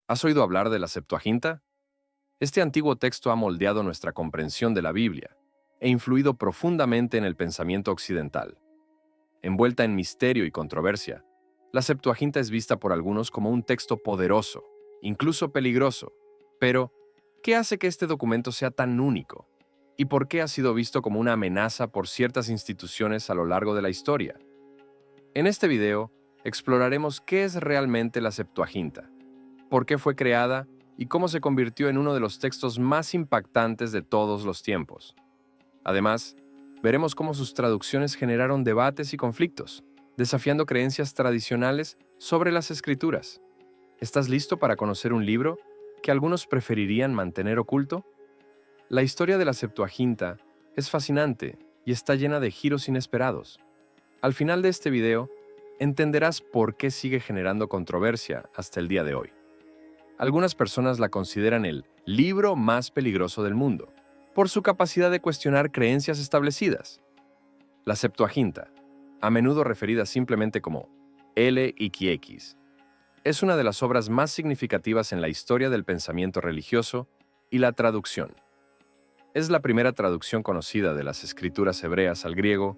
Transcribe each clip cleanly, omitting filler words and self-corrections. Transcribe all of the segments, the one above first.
¿Has oído hablar de la Septuaginta? Este antiguo texto ha moldeado nuestra comprensión de la Biblia e influido profundamente en el pensamiento occidental. Envuelta en misterio y controversia, la Septuaginta es vista por algunos como un texto poderoso, incluso peligroso. Pero, ¿qué hace que este documento sea tan único? ¿Y por qué ha sido visto como una amenaza por ciertas instituciones a lo largo de la historia? En este video, exploraremos qué es realmente la Septuaginta, por qué fue creada y cómo se convirtió en uno de los textos más impactantes de todos los tiempos. Además, veremos cómo sus traducciones generaron debates y conflictos, desafiando creencias tradicionales sobre las escrituras. ¿Estás listo para conocer un libro que algunos preferirían mantener oculto? La historia de la Septuaginta es fascinante y está llena de giros inesperados. Al final de este video, entenderás por qué sigue generando controversia hasta el día de hoy. Algunas personas la consideran el libro más peligroso del mundo, por su capacidad de cuestionar creencias establecidas. La Septuaginta, a menudo referida simplemente como LXX, es una de las obras más significativas en la historia del pensamiento religioso y la traducción. Es la primera traducción conocida de las escrituras hebreas al griego,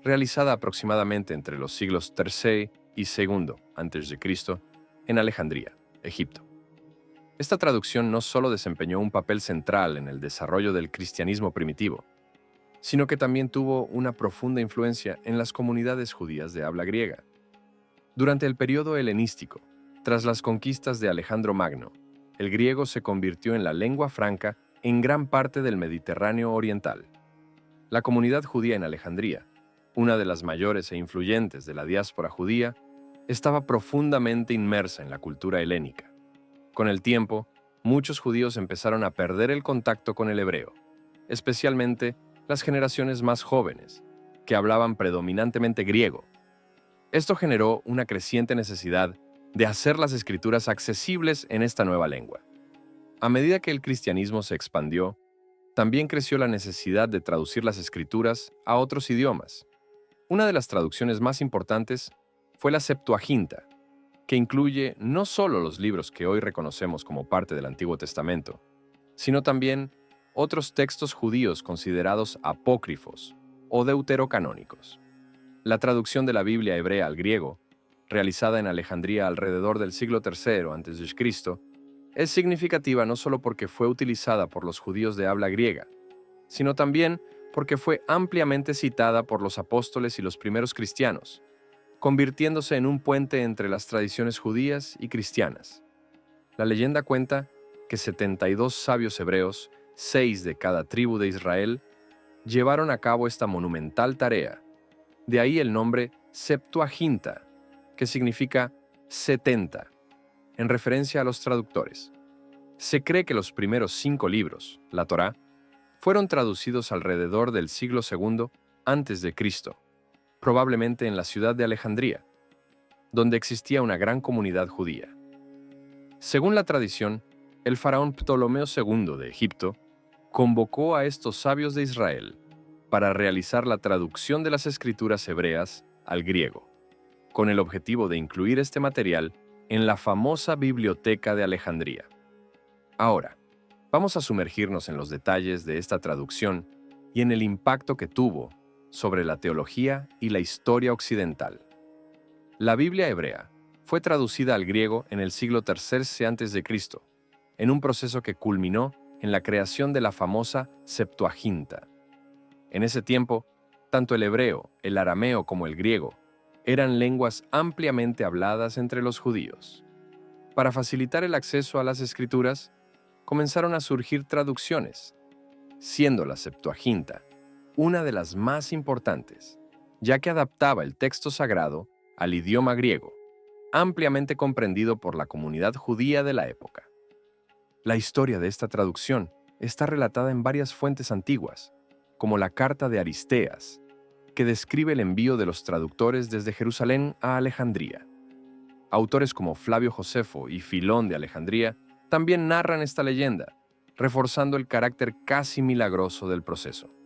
realizada aproximadamente entre los siglos III y II a.C. en Alejandría, Egipto. Esta traducción no solo desempeñó un papel central en el desarrollo del cristianismo primitivo, sino que también tuvo una profunda influencia en las comunidades judías de habla griega. Durante el período helenístico, tras las conquistas de Alejandro Magno, el griego se convirtió en la lengua franca en gran parte del Mediterráneo oriental. La comunidad judía en Alejandría, una de las mayores e influyentes de la diáspora judía, estaba profundamente inmersa en la cultura helénica. Con el tiempo, muchos judíos empezaron a perder el contacto con el hebreo, especialmente las generaciones más jóvenes, que hablaban predominantemente griego. Esto generó una creciente necesidad de hacer las escrituras accesibles en esta nueva lengua. A medida que el cristianismo se expandió, también creció la necesidad de traducir las escrituras a otros idiomas. Una de las traducciones más importantes fue la Septuaginta, que incluye no solo los libros que hoy reconocemos como parte del Antiguo Testamento, sino también otros textos judíos considerados apócrifos o deuterocanónicos. La traducción de la Biblia hebrea al griego, realizada en Alejandría alrededor del siglo III a.C., es significativa no solo porque fue utilizada por los judíos de habla griega, sino también porque fue ampliamente citada por los apóstoles y los primeros cristianos, convirtiéndose en un puente entre las tradiciones judías y cristianas. La leyenda cuenta que 72 sabios hebreos, 6 de cada tribu de Israel, llevaron a cabo esta monumental tarea. De ahí el nombre Septuaginta, que significa 70, en referencia a los traductores. Se cree que los primeros 5 libros, la Torá, fueron traducidos alrededor del siglo II a.C., probablemente en la ciudad de Alejandría, donde existía una gran comunidad judía. Según la tradición, el faraón Ptolomeo II de Egipto convocó a estos sabios de Israel para realizar la traducción de las escrituras hebreas al griego, con el objetivo de incluir este material en la famosa Biblioteca de Alejandría. Ahora, vamos a sumergirnos en los detalles de esta traducción y en el impacto que tuvo sobre la teología y la historia occidental. La Biblia hebrea fue traducida al griego en el siglo III a.C., en un proceso que culminó en la creación de la famosa Septuaginta. En ese tiempo, tanto el hebreo, el arameo como el griego eran lenguas ampliamente habladas entre los judíos. Para facilitar el acceso a las escrituras, comenzaron a surgir traducciones, siendo la Septuaginta una de las más importantes, ya que adaptaba el texto sagrado al idioma griego, ampliamente comprendido por la comunidad judía de la época. La historia de esta traducción está relatada en varias fuentes antiguas, como la Carta de Aristeas, que describe el envío de los traductores desde Jerusalén a Alejandría. Autores como Flavio Josefo y Filón de Alejandría también narran esta leyenda, reforzando el carácter casi milagroso del proceso.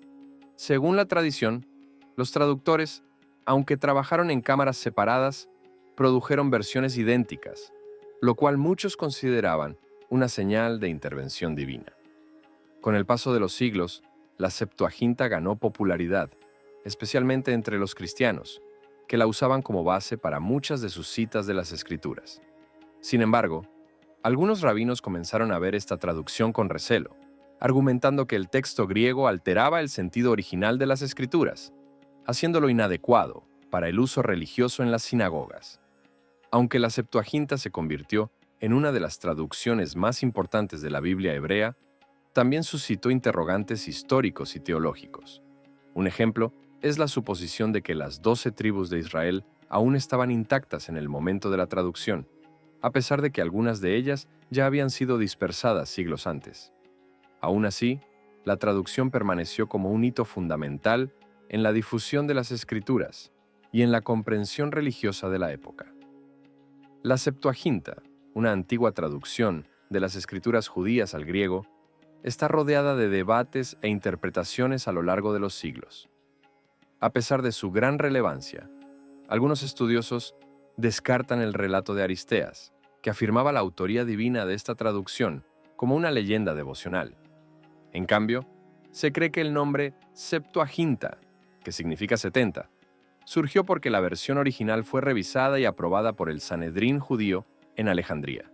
Según la tradición, los traductores, aunque trabajaron en cámaras separadas, produjeron versiones idénticas, lo cual muchos consideraban una señal de intervención divina. Con el paso de los siglos, la Septuaginta ganó popularidad, especialmente entre los cristianos, que la usaban como base para muchas de sus citas de las Escrituras. Sin embargo, algunos rabinos comenzaron a ver esta traducción con recelo, argumentando que el texto griego alteraba el sentido original de las Escrituras, haciéndolo inadecuado para el uso religioso en las sinagogas. Aunque la Septuaginta se convirtió en una de las traducciones más importantes de la Biblia hebrea, también suscitó interrogantes históricos y teológicos. Un ejemplo es la suposición de que las 12 tribus de Israel aún estaban intactas en el momento de la traducción, a pesar de que algunas de ellas ya habían sido dispersadas siglos antes. Aún así, la traducción permaneció como un hito fundamental en la difusión de las Escrituras y en la comprensión religiosa de la época. La Septuaginta, una antigua traducción de las Escrituras judías al griego, está rodeada de debates e interpretaciones a lo largo de los siglos. A pesar de su gran relevancia, algunos estudiosos descartan el relato de Aristeas, que afirmaba la autoría divina de esta traducción como una leyenda devocional. En cambio, se cree que el nombre Septuaginta, que significa 70, surgió porque la versión original fue revisada y aprobada por el Sanedrín judío en Alejandría.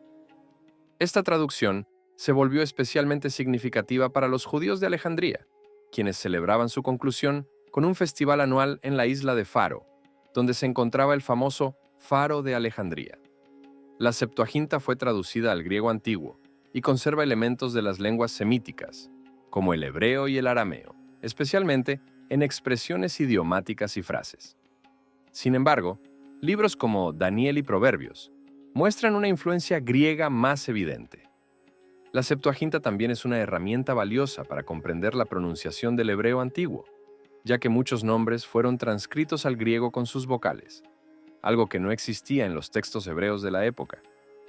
Esta traducción se volvió especialmente significativa para los judíos de Alejandría, quienes celebraban su conclusión con un festival anual en la isla de Faro, donde se encontraba el famoso Faro de Alejandría. La Septuaginta fue traducida al griego antiguo y conserva elementos de las lenguas semíticas, como el hebreo y el arameo, especialmente en expresiones idiomáticas y frases. Sin embargo, libros como Daniel y Proverbios muestran una influencia griega más evidente. La Septuaginta también es una herramienta valiosa para comprender la pronunciación del hebreo antiguo, ya que muchos nombres fueron transcritos al griego con sus vocales, algo que no existía en los textos hebreos de la época,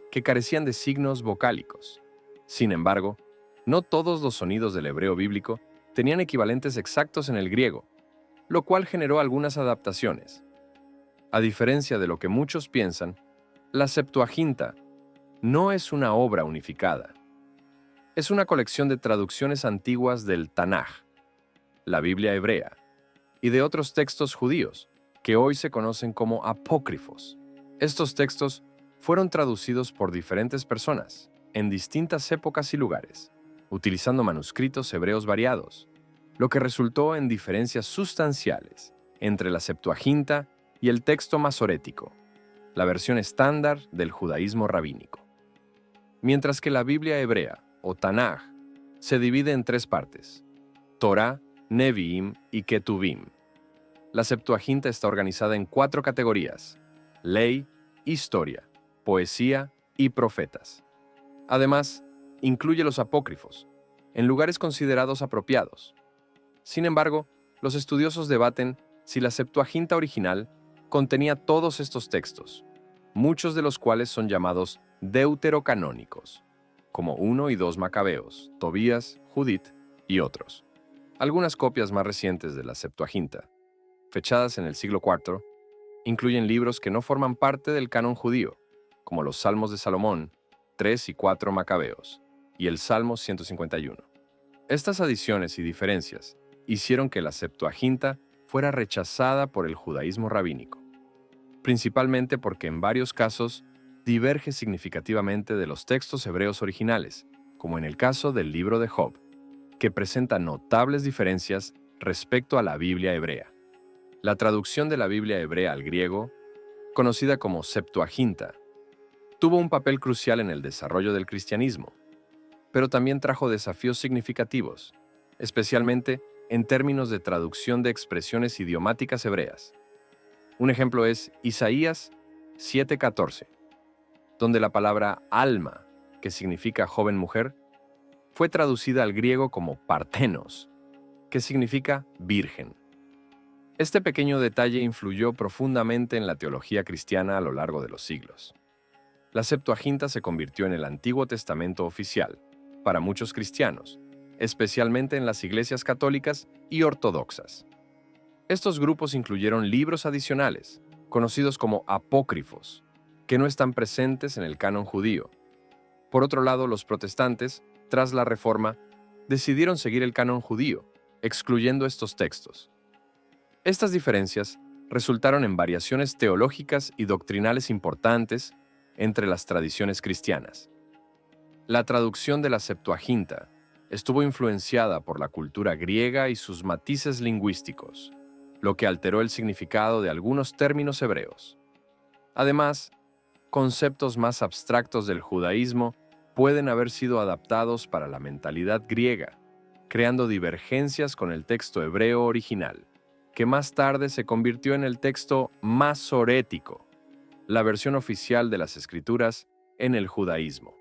que carecían de signos vocálicos. Sin embargo, no todos los sonidos del hebreo bíblico tenían equivalentes exactos en el griego, lo cual generó algunas adaptaciones. A diferencia de lo que muchos piensan, la Septuaginta no es una obra unificada. Es una colección de traducciones antiguas del Tanaj, la Biblia hebrea, y de otros textos judíos, que hoy se conocen como apócrifos. Estos textos fueron traducidos por diferentes personas, en distintas épocas y lugares, utilizando manuscritos hebreos variados, lo que resultó en diferencias sustanciales entre la Septuaginta y el texto masorético, la versión estándar del judaísmo rabínico. Mientras que la Biblia hebrea, o Tanaj, se divide en tres partes: Torá, Neviim y Ketuvim. La Septuaginta está organizada en 4 categorías: ley, historia, poesía y profetas. Además, incluye los apócrifos, en lugares considerados apropiados. Sin embargo, los estudiosos debaten si la Septuaginta original contenía todos estos textos, muchos de los cuales son llamados deuterocanónicos, como 1 y 2 Macabeos, Tobías, Judith y otros. Algunas copias más recientes de la Septuaginta, fechadas en el siglo IV, incluyen libros que no forman parte del canon judío, como los Salmos de Salomón, 3 y 4 Macabeos, y el Salmo 151. Estas adiciones y diferencias hicieron que la Septuaginta fuera rechazada por el judaísmo rabínico, principalmente porque en varios casos diverge significativamente de los textos hebreos originales, como en el caso del libro de Job, que presenta notables diferencias respecto a la Biblia hebrea. La traducción de la Biblia hebrea al griego, conocida como Septuaginta, tuvo un papel crucial en el desarrollo del cristianismo, pero también trajo desafíos significativos, especialmente en términos de traducción de expresiones idiomáticas hebreas. Un ejemplo es Isaías 7:14, donde la palabra alma, que significa joven mujer, fue traducida al griego como partenos, que significa virgen. Este pequeño detalle influyó profundamente en la teología cristiana a lo largo de los siglos. La Septuaginta se convirtió en el Antiguo Testamento oficial para muchos cristianos, especialmente en las iglesias católicas y ortodoxas. Estos grupos incluyeron libros adicionales, conocidos como apócrifos, que no están presentes en el canon judío. Por otro lado, los protestantes, tras la Reforma, decidieron seguir el canon judío, excluyendo estos textos. Estas diferencias resultaron en variaciones teológicas y doctrinales importantes entre las tradiciones cristianas. La traducción de la Septuaginta estuvo influenciada por la cultura griega y sus matices lingüísticos, lo que alteró el significado de algunos términos hebreos. Además, conceptos más abstractos del judaísmo pueden haber sido adaptados para la mentalidad griega, creando divergencias con el texto hebreo original, que más tarde se convirtió en el texto masorético, la versión oficial de las Escrituras en el judaísmo.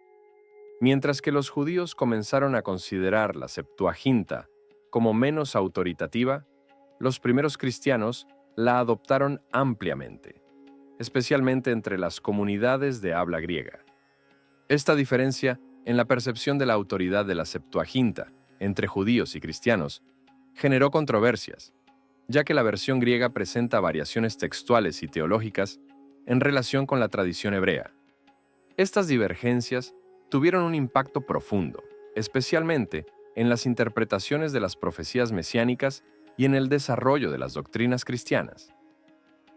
Mientras que los judíos comenzaron a considerar la Septuaginta como menos autoritativa, los primeros cristianos la adoptaron ampliamente, especialmente entre las comunidades de habla griega. Esta diferencia en la percepción de la autoridad de la Septuaginta entre judíos y cristianos generó controversias, ya que la versión griega presenta variaciones textuales y teológicas en relación con la tradición hebrea. Estas divergencias tuvieron un impacto profundo, especialmente en las interpretaciones de las profecías mesiánicas y en el desarrollo de las doctrinas cristianas.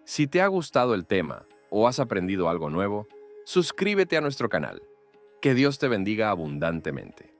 Si te ha gustado el tema o has aprendido algo nuevo, suscríbete a nuestro canal. Que Dios te bendiga abundantemente.